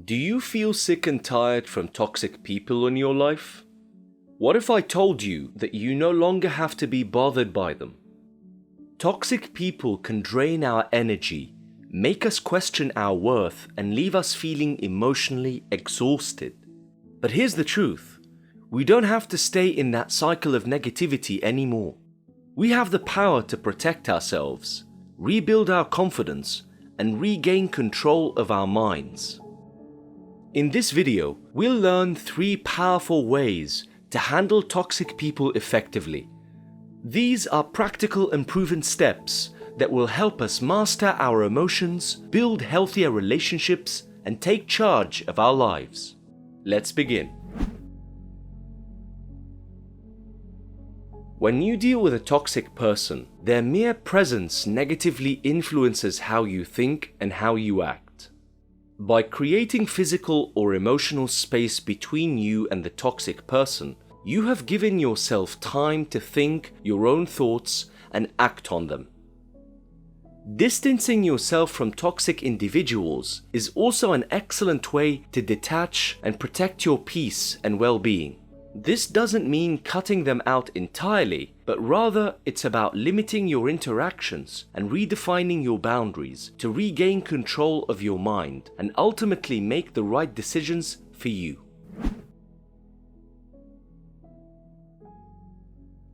Do you feel sick and tired from toxic people in your life? What if I told you that you no longer have to be bothered by them? Toxic people can drain our energy, make us question our worth, and leave us feeling emotionally exhausted. But here's the truth. We don't have to stay in that cycle of negativity anymore. We have the power to protect ourselves, rebuild our confidence, and regain control of our minds. In this video, we'll learn 3 powerful ways to handle toxic people effectively. These are practical and proven steps that will help us master our emotions, build healthier relationships, and take charge of our lives. Let's begin. When you deal with a toxic person, their mere presence negatively influences how you think and how you act. By creating physical or emotional space between you and the toxic person, you have given yourself time to think your own thoughts and act on them. Distancing yourself from toxic individuals is also an excellent way to detach and protect your peace and well-being. This doesn't mean cutting them out entirely, but rather it's about limiting your interactions and redefining your boundaries to regain control of your mind and ultimately make the right decisions for you.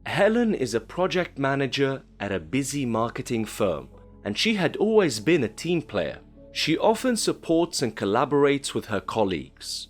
Helen is a project manager at a busy marketing firm, and she had always been a team player. She often supports and collaborates with her colleagues.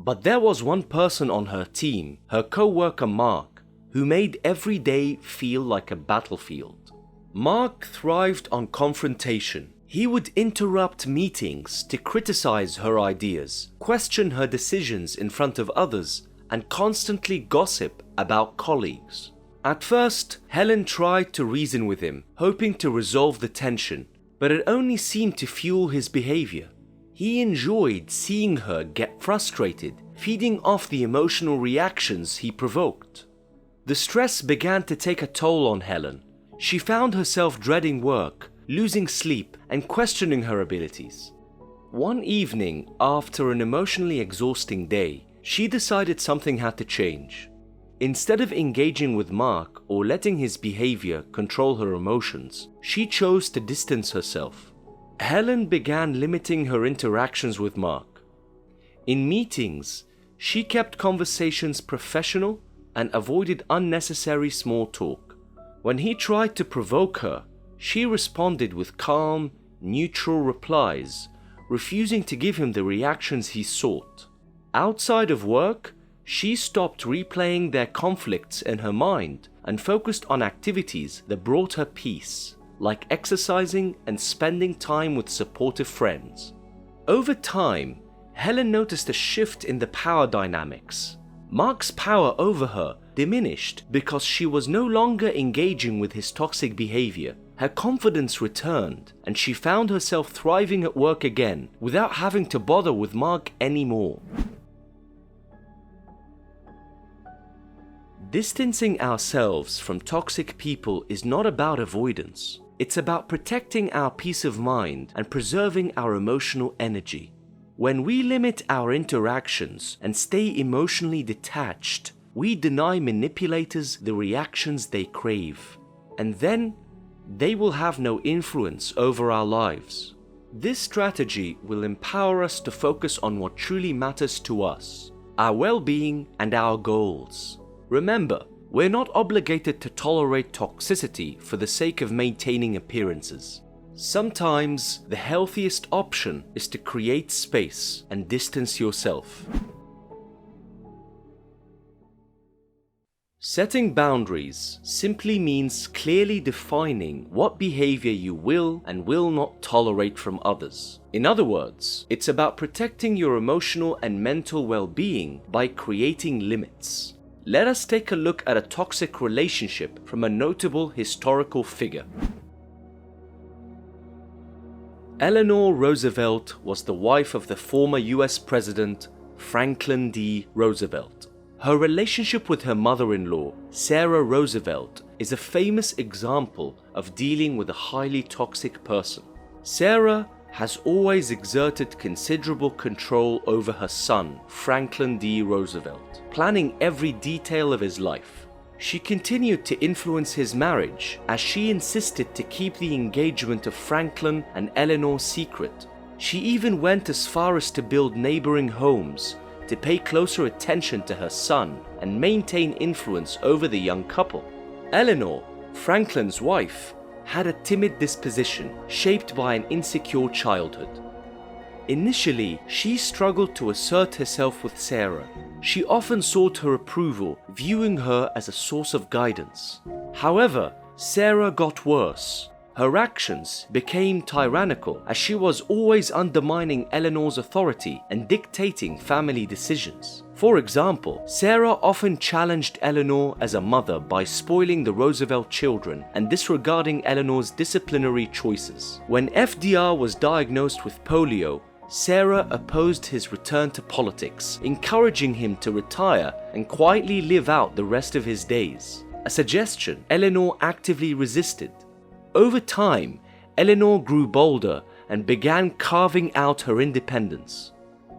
But there was one person on her team, her co-worker Mark, who made every day feel like a battlefield. Mark thrived on confrontation. He would interrupt meetings to criticize her ideas, question her decisions in front of others, and constantly gossip about colleagues. At first, Helen tried to reason with him, hoping to resolve the tension, but it only seemed to fuel his behavior. He enjoyed seeing her get frustrated, feeding off the emotional reactions he provoked. The stress began to take a toll on Helen. She found herself dreading work, losing sleep, and questioning her abilities. One evening, after an emotionally exhausting day, she decided something had to change. Instead of engaging with Mark or letting his behavior control her emotions, she chose to distance herself. Helen began limiting her interactions with Mark. In meetings, she kept conversations professional and avoided unnecessary small talk. When he tried to provoke her, she responded with calm, neutral replies, refusing to give him the reactions he sought. Outside of work, she stopped replaying their conflicts in her mind and focused on activities that brought her peace, like exercising and spending time with supportive friends. Over time, Helen noticed a shift in the power dynamics. Mark's power over her diminished because she was no longer engaging with his toxic behavior. Her confidence returned, and she found herself thriving at work again without having to bother with Mark anymore. Distancing ourselves from toxic people is not about avoidance. It's about protecting our peace of mind and preserving our emotional energy. When we limit our interactions and stay emotionally detached, we deny manipulators the reactions they crave, and then they will have no influence over our lives. This strategy will empower us to focus on what truly matters to us, our well-being and our goals. Remember, we're not obligated to tolerate toxicity for the sake of maintaining appearances. Sometimes the healthiest option is to create space and distance yourself. Setting boundaries simply means clearly defining what behavior you will and will not tolerate from others. In other words, it's about protecting your emotional and mental well-being by creating limits. Let us take a look at a toxic relationship from a notable historical figure. Eleanor Roosevelt was the wife of the former US President Franklin D. Roosevelt. Her relationship with her mother-in-law, Sarah Roosevelt, is a famous example of dealing with a highly toxic person. Sarah has always exerted considerable control over her son, Franklin D. Roosevelt, planning every detail of his life. She continued to influence his marriage as she insisted to keep the engagement of Franklin and Eleanor secret. She even went as far as to build neighboring homes to pay closer attention to her son and maintain influence over the young couple. Eleanor, Franklin's wife, had a timid disposition shaped by an insecure childhood. Initially, she struggled to assert herself with Sarah. She often sought her approval, viewing her as a source of guidance. However, Sarah got worse. Her actions became tyrannical as she was always undermining Eleanor's authority and dictating family decisions. For example, Sarah often challenged Eleanor as a mother by spoiling the Roosevelt children and disregarding Eleanor's disciplinary choices. When FDR was diagnosed with polio, Sarah opposed his return to politics, encouraging him to retire and quietly live out the rest of his days, a suggestion Eleanor actively resisted. Over time, Eleanor grew bolder and began carving out her independence.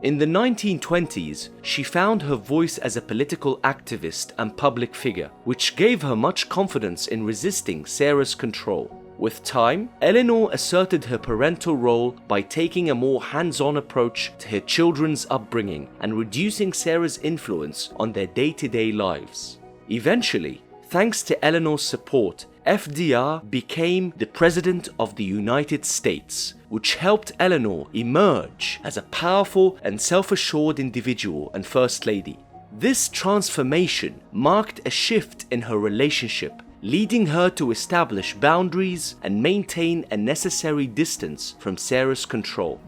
In the 1920s, she found her voice as a political activist and public figure, which gave her much confidence in resisting Sarah's control. With time, Eleanor asserted her parental role by taking a more hands-on approach to her children's upbringing and reducing Sarah's influence on their day-to-day lives. Eventually, thanks to Eleanor's support, FDR became the President of the United States, which helped Eleanor emerge as a powerful and self-assured individual and First Lady. This transformation marked a shift in her relationship, leading her to establish boundaries and maintain a necessary distance from Sarah's control.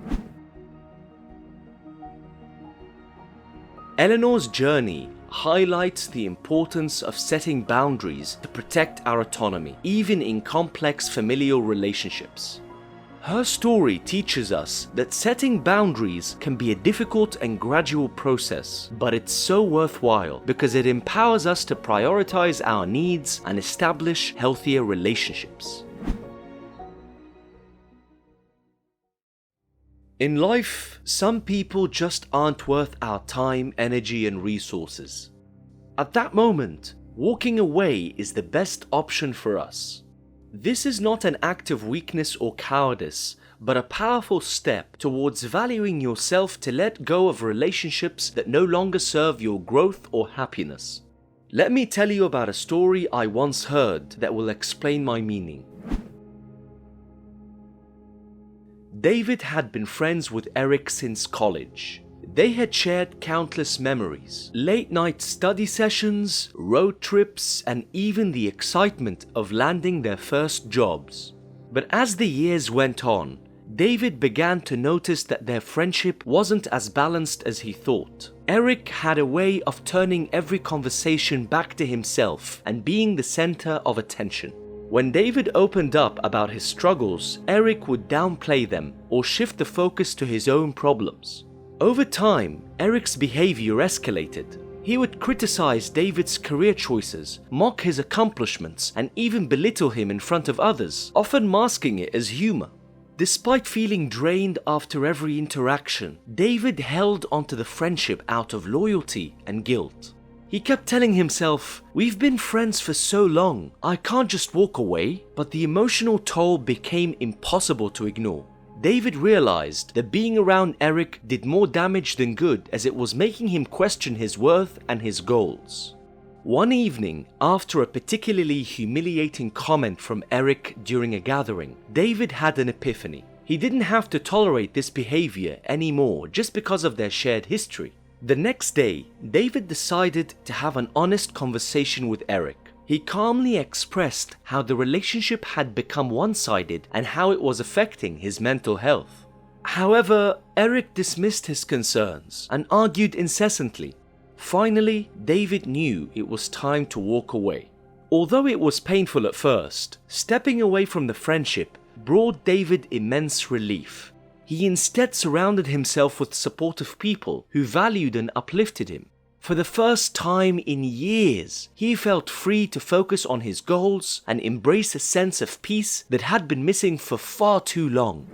Eleanor's journey highlights the importance of setting boundaries to protect our autonomy, even in complex familial relationships. Her story teaches us that setting boundaries can be a difficult and gradual process, but it's so worthwhile because it empowers us to prioritize our needs and establish healthier relationships. In life, some people just aren't worth our time, energy, and resources. At that moment, walking away is the best option for us. This is not an act of weakness or cowardice, but a powerful step towards valuing yourself to let go of relationships that no longer serve your growth or happiness. Let me tell you about a story I once heard that will explain my meaning. David had been friends with Eric since college. They had shared countless memories, late-night study sessions, road trips, and even the excitement of landing their first jobs. But as the years went on, David began to notice that their friendship wasn't as balanced as he thought. Eric had a way of turning every conversation back to himself and being the center of attention. When David opened up about his struggles, Eric would downplay them or shift the focus to his own problems. Over time, Eric's behavior escalated. He would criticize David's career choices, mock his accomplishments, and even belittle him in front of others, often masking it as humor. Despite feeling drained after every interaction, David held onto the friendship out of loyalty and guilt. He kept telling himself, "We've been friends for so long, I can't just walk away," but the emotional toll became impossible to ignore. David realized that being around Eric did more damage than good, as it was making him question his worth and his goals. One evening, after a particularly humiliating comment from Eric during a gathering, David had an epiphany. He didn't have to tolerate this behavior anymore just because of their shared history. The next day, David decided to have an honest conversation with Eric. He calmly expressed how the relationship had become one-sided and how it was affecting his mental health. However, Eric dismissed his concerns and argued incessantly. Finally, David knew it was time to walk away. Although it was painful at first, stepping away from the friendship brought David immense relief. He instead surrounded himself with supportive people who valued and uplifted him. For the first time in years, he felt free to focus on his goals and embrace a sense of peace that had been missing for far too long.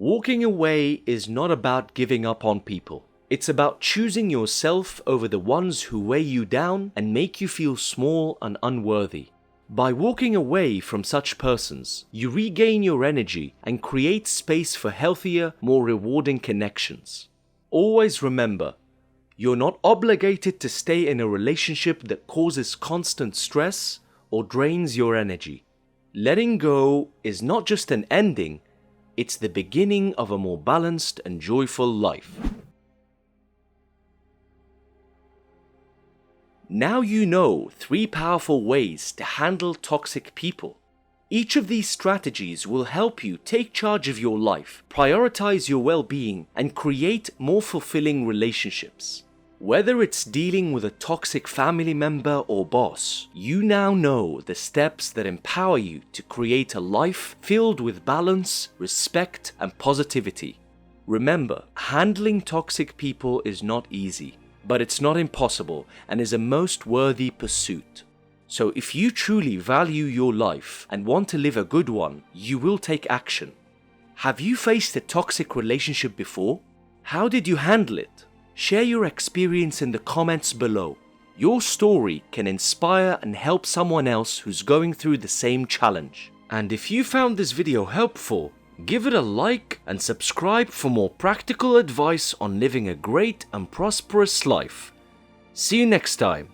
Walking away is not about giving up on people. It's about choosing yourself over the ones who weigh you down and make you feel small and unworthy. By walking away from such persons, you regain your energy and create space for healthier, more rewarding connections. Always remember, you're not obligated to stay in a relationship that causes constant stress or drains your energy. Letting go is not just an ending, it's the beginning of a more balanced and joyful life. Now you know 3 powerful ways to handle toxic people. Each of these strategies will help you take charge of your life, prioritize your well-being, and create more fulfilling relationships. Whether it's dealing with a toxic family member or boss, you now know the steps that empower you to create a life filled with balance, respect, and positivity. Remember, handling toxic people is not easy, but it's not impossible and is a most worthy pursuit. So if you truly value your life and want to live a good one, you will take action. Have you faced a toxic relationship before? How did you handle it? Share your experience in the comments below. Your story can inspire and help someone else who's going through the same challenge. And if you found this video helpful, give it a like and subscribe for more practical advice on living a great and prosperous life. See you next time.